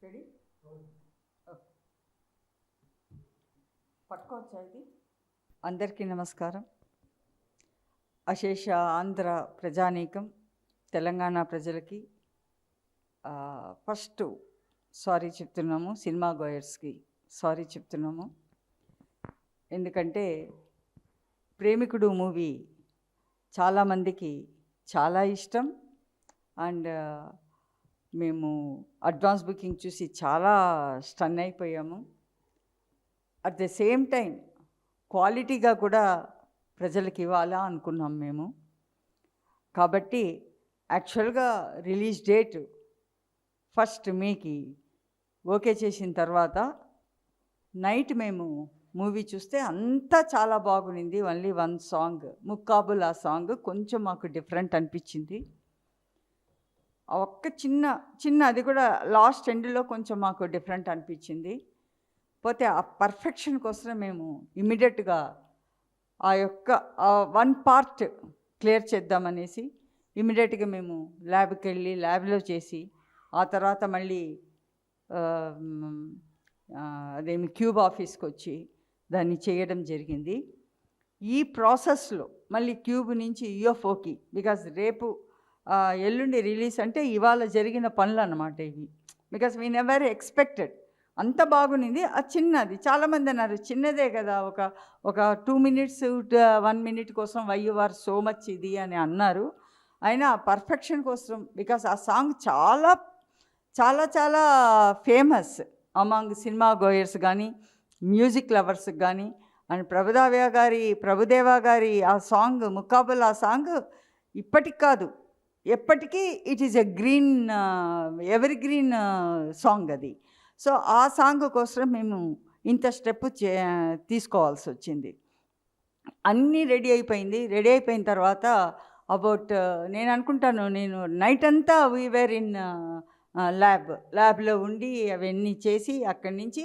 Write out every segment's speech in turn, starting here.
Ready పట్టుకోవచ్చా ఇది? అందరికీ నమస్కారం. అశేష ఆంధ్ర ప్రజానీకం, తెలంగాణ ప్రజలకి ఫస్ట్ సారీ చెప్తున్నాము. సినిమా గోయర్స్కి సారీ చెప్తున్నాము. ఎందుకంటే ప్రేమికుడు మూవీ చాలామందికి చాలా ఇష్టం. అండ్ మేము అడ్వాన్స్ బుకింగ్ చూసి చాలా స్టన్ అయిపోయాము. అట్ ద సేమ్ టైం క్వాలిటీగా కూడా ప్రజలకు ఇవ్వాలా అనుకున్నాం మేము. కాబట్టి యాక్చువల్గా రిలీజ్ డేట్ 1 మేకి ఓకే చేసిన తర్వాత నైట్ మేము మూవీ చూస్తే అంతా చాలా బాగుంది. ఓన్లీ 1 సాంగ్ ముక్కాబుల్, ఆ సాంగ్ కొంచెం మాకు డిఫరెంట్ అనిపించింది. ఒక్క చిన్న అది కూడా లాస్ట్ ఎండ్లో కొంచెం మాకు డిఫరెంట్ అనిపించింది. పోతే ఆ పర్ఫెక్షన్ కోసం మేము ఇమ్మీడియట్గా ఆ యొక్క 1 పార్ట్ క్లియర్ చేద్దామనేసి ఇమ్మీడియట్గా మేము ల్యాబ్కి వెళ్ళి ల్యాబ్లో చేసి ఆ తర్వాత మళ్ళీ అదేమి క్యూబ్ ఆఫీస్కి వచ్చి దాన్ని చేయడం జరిగింది. ఈ ప్రాసెస్లో మళ్ళీ క్యూబ్ నుంచి యూఎఫ్ఓకి, బికాజ్ రేపు ఎల్లుండి రిలీజ్ అంటే ఇవాళ జరిగిన పనులు అన్నమాట ఇవి. బికాజ్ వీ నెవర్ ఎక్స్పెక్టెడ్ అంత బాగునింది. ఆ చిన్నది చాలామంది అన్నారు చిన్నదే కదా, ఒక 2 minutes 1 minute కోసం why you are so much ఇది అని అన్నారు. అయినా పర్ఫెక్షన్ కోసం, బికాస్ ఆ సాంగ్ చాలా చాలా చాలా ఫేమస్ అమాంగ్ సినిమా గోయర్స్ కానీ మ్యూజిక్ లవర్స్కి కానీ. అండ్ ప్రభుదేవా గారి ఆ సాంగ్ ముకాబుల్, ఆ సాంగ్ ఇప్పటికి కాదు ఎప్పటికీ it is a ever green song అది. సో ఆ సాంగ్ కోసం మేము ఇంత స్టెప్ తీసుకోవాల్సి వచ్చింది. అన్నీ రెడీ అయిపోయింది. రెడీ అయిపోయిన తర్వాత అబౌట్ నేను అనుకుంటాను, నేను నైట్ అంతా వీ వేర్ ఇన్ ల్యాబ్లో ఉండి అవన్నీ చేసి అక్కడి నుంచి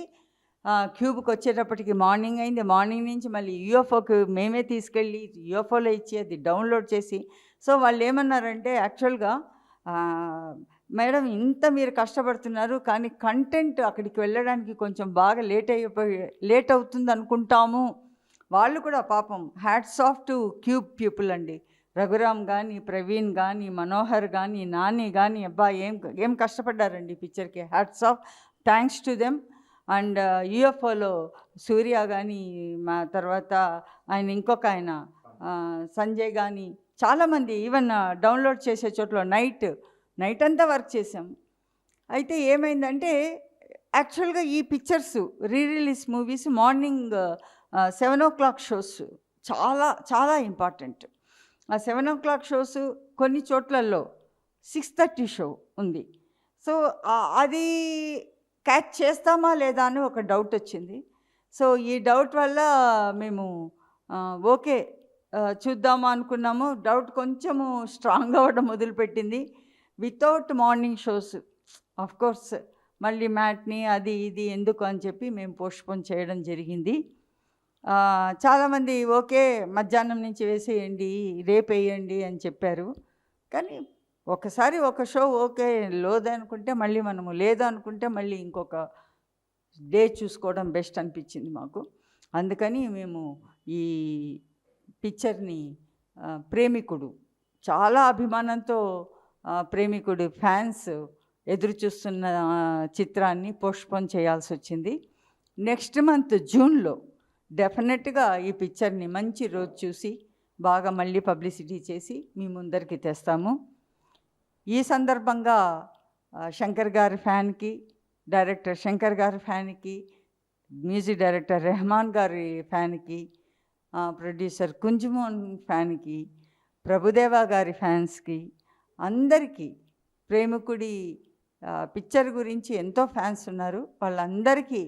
క్యూబ్కి వచ్చేటప్పటికి మార్నింగ్ అయింది. మార్నింగ్ నుంచి మళ్ళీ యూఎఫ్ఓకి మేమే తీసుకెళ్ళి యూఎఫ్ఓలో ఇచ్చి అది డౌన్లోడ్ చేసి. సో వాళ్ళు ఏమన్నారంటే యాక్చువల్గా మేడం ఇంత మీరు కష్టపడుతున్నారు కానీ కంటెంట్ అక్కడికి వెళ్ళడానికి కొంచెం బాగా లేట్ అవుతుంది అనుకుంటాము. వాళ్ళు కూడా పాపం hats off to cube people అండి. రఘురామ్ కానీ, ప్రవీణ్ కానీ, మనోహర్ కానీ, నాని కానీ, అబ్బా ఏం కష్టపడ్డారండి పిక్చర్కి. Hats off, thanks to them. And యూఎఫ్ఓలో సూర్య కానీ, మా తర్వాత ఆయన ఇంకొక ఆయన సంజయ్ కానీ, చాలామంది ఈవెన్ డౌన్లోడ్ చేసే చోట్ల నైట్ అంతా వర్క్ చేసాం. అయితే ఏమైందంటే యాక్చువల్గా ఈ pictures release movies morning 7 o'clock shows చాలా చాలా ఇంపార్టెంట్. ఆ 7 o'clock షోస్ కొన్ని చోట్లలో 6:30 షో ఉంది. సో అది క్యాచ్ చేస్తామా లేదా అని ఒక డౌట్ వచ్చింది. సో ఈ డౌట్ వల్ల మేము ఓకే చూద్దామా అనుకున్నాము. డౌట్ కొంచెము స్ట్రాంగ్ అవ్వడం మొదలుపెట్టింది. వితౌట్ మార్నింగ్ షోస్ కోర్స్ మళ్ళీ మ్యాట్ని అది ఇది ఎందుకు అని చెప్పి మేము పోస్ట్పోన్ చేయడం జరిగింది. చాలామంది ఓకే మధ్యాహ్నం నుంచి వేసేయండి, రేపు వేయండి అని చెప్పారు. కానీ ఒకసారి ఒక షో ఓకే లేదనుకుంటే మళ్ళీ మనము లేదనుకుంటే మళ్ళీ ఇంకొక డే చూసుకోవడం బెస్ట్ అనిపించింది మాకు. అందుకని మేము ఈ పిక్చర్ని ప్రేమికుడు చాలా అభిమానంతో ప్రేమికుడు ఫ్యాన్స్ ఎదురు చూస్తున్న చిత్రాన్ని పోస్ట్పోన్ చేయాల్సి వచ్చింది. నెక్స్ట్ మంత్ జూన్లో డెఫినెట్గా ఈ పిక్చర్ని మంచి రోజు చూసి బాగా మళ్ళీ పబ్లిసిటీ చేసి మీ ముందరికి తెస్తాము. ఈ సందర్భంగా శంకర్ గారి ఫ్యాన్కి, డైరెక్టర్ శంకర్ గారి ఫ్యాన్కి, మ్యూజిక్ డైరెక్టర్ రెహమాన్ గారి ఫ్యాన్కి, ప్రొడ్యూసర్ కుంజుమోహన్ ఫ్యాన్కి, ప్రభుదేవా గారి ఫ్యాన్స్కి, అందరికీ ప్రేమికుడి పిక్చర్ గురించి ఎంతో ఫ్యాన్స్ ఉన్నారు. వాళ్ళందరికీ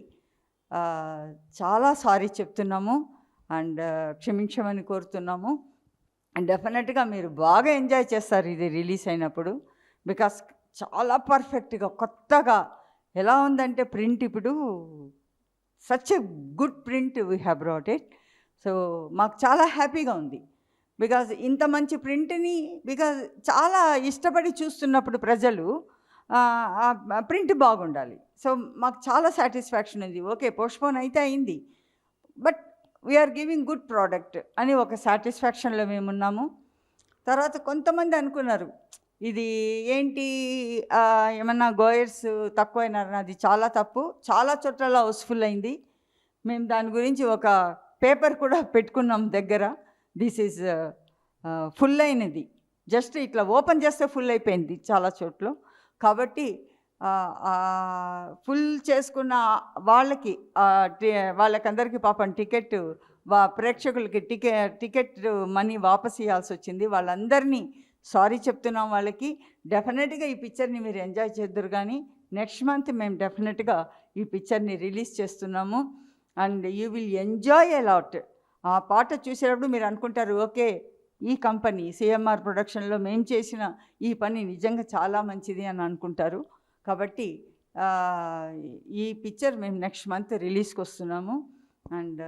చాలా సారీ చెప్తున్నాము అండ్ క్షమించమని కోరుతున్నాము. అండ్ డెఫినెట్గా మీరు బాగా ఎంజాయ్ చేస్తారు ఇది రిలీజ్ అయినప్పుడు. బికాస్ చాలా పర్ఫెక్ట్గా కొత్తగా ఎలా ఉందంటే ప్రింట్ ఇప్పుడు such a good print we have brought it. So మాకు చాలా హ్యాపీగా ఉంది. బికాజ్ ఇంత మంచి ప్రింట్ని చాలా ఇష్టపడి చూస్తున్నప్పుడు ప్రజలు ప్రింట్ బాగుండాలి. సో మాకు చాలా సాటిస్ఫాక్షన్ ఉంది. ఓకే, పోస్ట్‌పోన్ అయితే అయింది, but we are giving good product అని ఒక సాటిస్ఫాక్షన్లో మేమున్నాము. తర్వాత కొంతమంది అనుకున్నారు, ఇది ఏంటి ఏమన్నా గోయర్స్ తక్కువైనారని. అది చాలా తప్పు. చాలా చోట్ల హౌస్ఫుల్ అయింది. మేము దాని గురించి ఒక పేపర్ కూడా పెట్టుకున్నాం దగ్గర. దిస్ ఈజ్ ఫుల్ అయినది, జస్ట్ ఇట్లా ఓపెన్ చేస్తే ఫుల్ అయిపోయింది చాలా చోట్ల. కాబట్టి ఫుల్ చేసుకున్న వాళ్ళకందరికీ పాపం టికెట్ ప్రేక్షకులకి టికెట్ మనీ వాపస్ ఇవ్వాల్సి వచ్చింది. వాళ్ళందరినీ సారీ చెప్తున్నాం వాళ్ళకి. డెఫినెట్గా ఈ పిక్చర్ని మీరు ఎంజాయ్ చేద్దరు. కానీ నెక్స్ట్ మంత్ మేము డెఫినెట్గా ఈ పిక్చర్ని రిలీజ్ చేస్తున్నాము. And you will enjoy a lot. ఆ పాట చూసేటప్పుడు మీరు అనుకుంటారు, ఓకే, ఈ కంపెనీ సిఎంఆర్ ప్రొడక్షన్లో మేము చేసిన ఈ పని నిజంగా చాలా మంచిది అని అనుకుంటారు. కాబట్టి ఈ పిక్చర్ మేము నెక్స్ట్ మంత్ రిలీజ్కి వస్తున్నాము. అండ్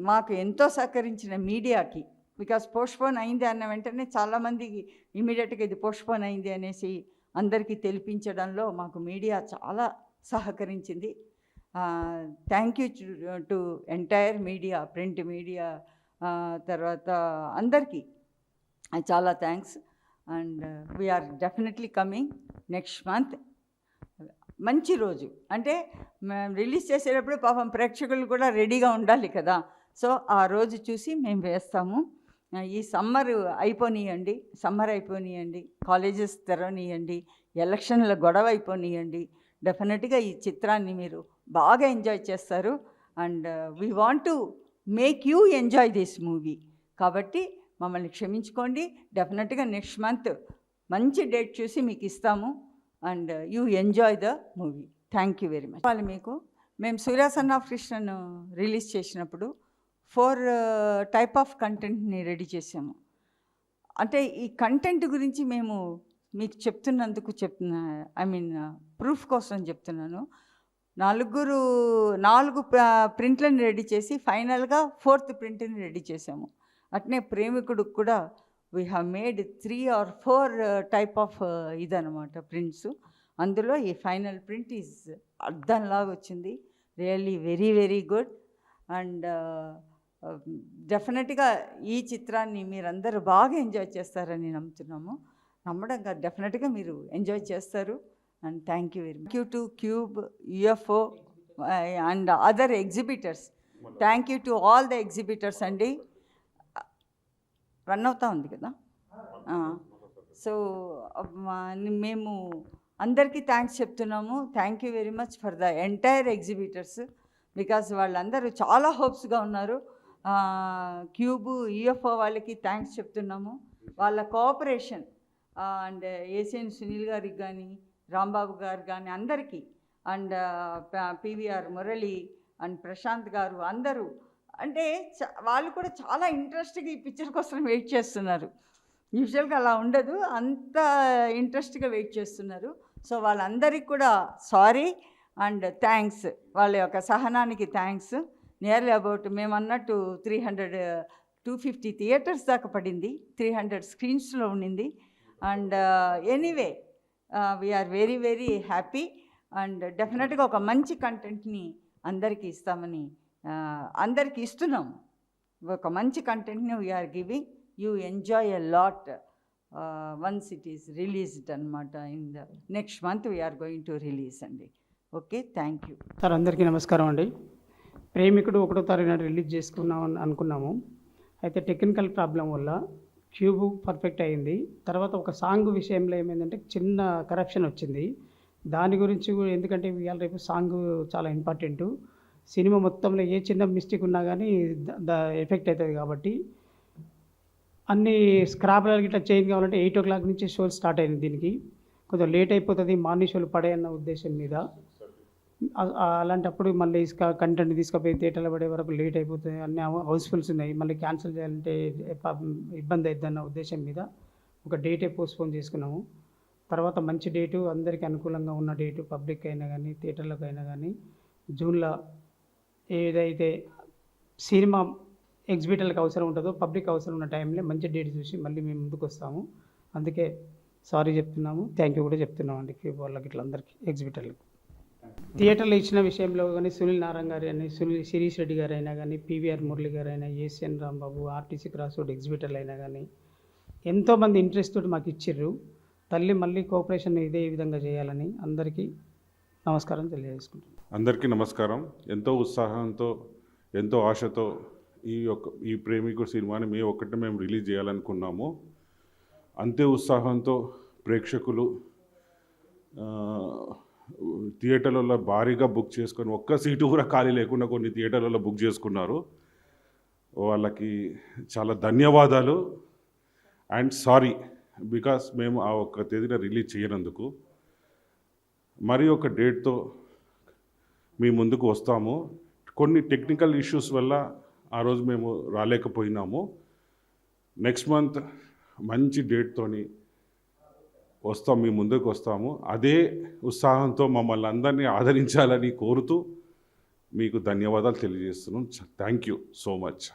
మాకు ఎంతో సహకరించిన మీడియాకి, బికాస్ పోస్ట్పోన్ అయింది అన్న వెంటనే చాలామందికి ఇమీడియట్గా ఇది పోస్ట్పోన్ అయింది అనేసి అందరికీ తెలిపించడంలో మాకు మీడియా చాలా సహకరించింది. Thank you to entire media, print media, తర్వాత అందరికీ చాలా thanks. And we are definitely coming next month. మంచి రోజు అంటే మేము రిలీజ్ చేసేటప్పుడు పాపం ప్రేక్షకులు కూడా రెడీగా ఉండాలి కదా. సో ఆ రోజు చూసి మేము వేస్తాము. ఈ సమ్మర్ అయిపోనియండి, కాలేజెస్ తెరవనియండి, ఎలక్షన్ల గొడవ అయిపోనియండి. డెఫినెట్గా ఈ చిత్రాన్ని మీరు బాగా ఎంజాయ్ చేస్తారు. And we want to make you enjoy this movie. కాబట్టి మమ్మల్ని క్షమించుకోండి. డెఫినెట్గా నెక్స్ట్ మంత్ మంచి డేట్ చూసి మీకు ఇస్తాము. And you enjoy the movie. Thank you very much. వాళ్ళు మీకు మేము సూర్య సన్ ఆఫ్ కృష్ణను రిలీజ్ చేసినప్పుడు 4 టైప్ ఆఫ్ కంటెంట్ని రెడీ చేసాము. అంటే ఈ కంటెంట్ గురించి మేము మీకు చెప్తున్నందుకు ప్రూఫ్ కోసం చెప్తున్నాను. 4 ప్రింట్లను రెడీ చేసి ఫైనల్గా 4th ప్రింట్ని రెడీ చేసాము. అట్నే ప్రేమికుడికి కూడా we have made 3 or 4 type of ఇదనమాట ప్రింట్స్. అందులో ఈ ఫైనల్ ప్రింట్ ఈజ్ అద్దంలాగా వచ్చింది. Really very very good. And డెఫినెట్గా ఈ చిత్రాన్ని మీరందరూ బాగా ఎంజాయ్ చేస్తారని నమ్మడంగా డెఫినెట్గా మీరు ఎంజాయ్ చేస్తారు. And thank you very much. Thank you to cube, UFO and other exhibitors. Thank you to all the exhibitors అండి. రన్ అవుతూ ఉంది కదా. సో మేము అందరికీ థ్యాంక్స్ చెప్తున్నాము. Thank you very much for the entire exhibitors, because వాళ్ళందరూ చాలా హోప్స్గా ఉన్నారు. క్యూబు, యుఎఫ్ఓ వాళ్ళకి థ్యాంక్స్ చెప్తున్నాము. వాళ్ళ కోఆపరేషన్ అండ్ ఏసియన్ సునీల్ గారికి కానీ, రాంబాబు గారు కానీ అందరికీ, and PVR Murali and Prashanth గారు అందరూ, అంటే వాళ్ళు కూడా చాలా ఇంట్రెస్ట్గా ఈ పిక్చర్ కోసం వెయిట్ చేస్తున్నారు. యూజువల్గా అలా ఉండదు, అంత ఇంట్రెస్ట్గా వెయిట్ చేస్తున్నారు. సో వాళ్ళందరికీ కూడా సారీ అండ్ థ్యాంక్స్. వాళ్ళ యొక్క సహనానికి థ్యాంక్స్. నియర్లీ అబౌట్ మేమన్నట్టు 250 థియేటర్స్ దాకా పడింది, 300 స్క్రీన్స్లో ఉండింది. And anyway we are very very happy. And డెఫినెట్గా ఒక మంచి కంటెంట్ని అందరికీ ఇస్తామని అందరికీ ఇస్తున్నాము. ఒక మంచి కంటెంట్ని we are giving. You enjoy a lot once it is released అనమాట. In the next month we are going to release అండి. Okay, thank you sir. అందరికీ నమస్కారం అండి. ప్రేమికుడు 1వ తారీఖున రిలీజ్ చేసుకున్నామని అనుకున్నాము. అయితే టెక్నికల్ ప్రాబ్లం వల్ల క్యూబ్ పర్ఫెక్ట్ అయింది. తర్వాత ఒక సాంగ్ విషయంలో ఏమైందంటే చిన్న కరెక్షన్ వచ్చింది. దాని గురించి కూడా, ఎందుకంటే ఇవాళ రేపు సాంగ్ చాలా ఇంపార్టెంటు. సినిమా మొత్తంలో ఏ చిన్న మిస్టేక్ ఉన్నా కానీ ఎఫెక్ట్ అవుతుంది. కాబట్టి అన్ని స్క్రాప్లకి ఇట్లా చేంజ్ కావాలంటే 8 o'clock నుంచి షోలు స్టార్ట్ అయింది. దీనికి కొంచెం లేట్ అయిపోతుంది, మార్నింగ్ షోలు పడేయన్న ఉద్దేశం మీద. అలాంటప్పుడు మళ్ళీ కంటెంట్ తీసుకుపోయి థియేటర్లో పడే వరకు లేట్ అయిపోతుంది, అన్ని హౌస్ఫుల్స్ ఉన్నాయి, మళ్ళీ క్యాన్సిల్ చేయాలంటే ఇబ్బంది అవుతుందన్న ఉద్దేశం మీద ఒక డేటే పోస్ట్పోన్ చేసుకున్నాము. తర్వాత మంచి డేటు, అందరికీ అనుకూలంగా ఉన్న డేటు, పబ్లిక్ అయినా కానీ థియేటర్లకు అయినా కానీ జూన్లో ఏదైతే సినిమా ఎగ్జిబిటర్లకు అవసరం ఉంటుందో, పబ్లిక్ అవసరం ఉన్న టైంలో మంచి డేట్ చూసి మళ్ళీ మేము ముందుకు వస్తాము. అందుకే సారీ చెప్తున్నాము, థ్యాంక్ యూ కూడా చెప్తున్నాము అండి వాళ్ళకి, ఇట్లా అందరికీ ఎగ్జిబిటర్లకు. థియేటర్లో ఇచ్చిన విషయంలో కానీ సునీల్ నారాయణ గారు కానీ శిరీష్ రెడ్డి గారు అయినా కానీ పీవీఆర్ మురళి గారు అయినా ఏసిఎన్ రాంబాబు ఆర్టీసీ క్రాస్ రోడ్ ఎగ్జిబిటర్లు అయినా కానీ ఎంతోమంది ఇంట్రెస్ట్ తోటి మాకు ఇచ్చిర్రు. తల్లి మళ్ళీ కోఆపరేషన్ ఇదే విధంగా చేయాలని అందరికీ నమస్కారం తెలియజేసుకుంటున్నాను. అందరికీ నమస్కారం. ఎంతో ఉత్సాహంతో ఎంతో ఆశతో ఈ ప్రేమికుడు సినిమాని మేము రిలీజ్ చేయాలనుకున్నాము. అంతే ఉత్సాహంతో ప్రేక్షకులు థియేటర్లలో భారీగా బుక్ చేసుకొని ఒక్క సీటు కూడా ఖాళీ లేకుండా కొన్ని థియేటర్లలో బుక్ చేసుకున్నారు. వాళ్ళకి చాలా ధన్యవాదాలు అండ్ సారీ బికాస్ మేము ఆ ఒక్క తేదీన రిలీజ్ చేయనందుకు. మరి ఒక డేట్తో మీ ముందుకు వస్తాము. కొన్ని టెక్నికల్ ఇష్యూస్ వల్ల ఆ రోజు మేము రాలేకపోయినాము. నెక్స్ట్ మంత్ మంచి డేట్తోని మీ ముందుకు వస్తాము. అదే ఉత్సాహంతో మమ్మల్ని అందరినీ ఆదరించాలని కోరుతూ మీకు ధన్యవాదాలు తెలియజేస్తున్నాం. Thank you so much.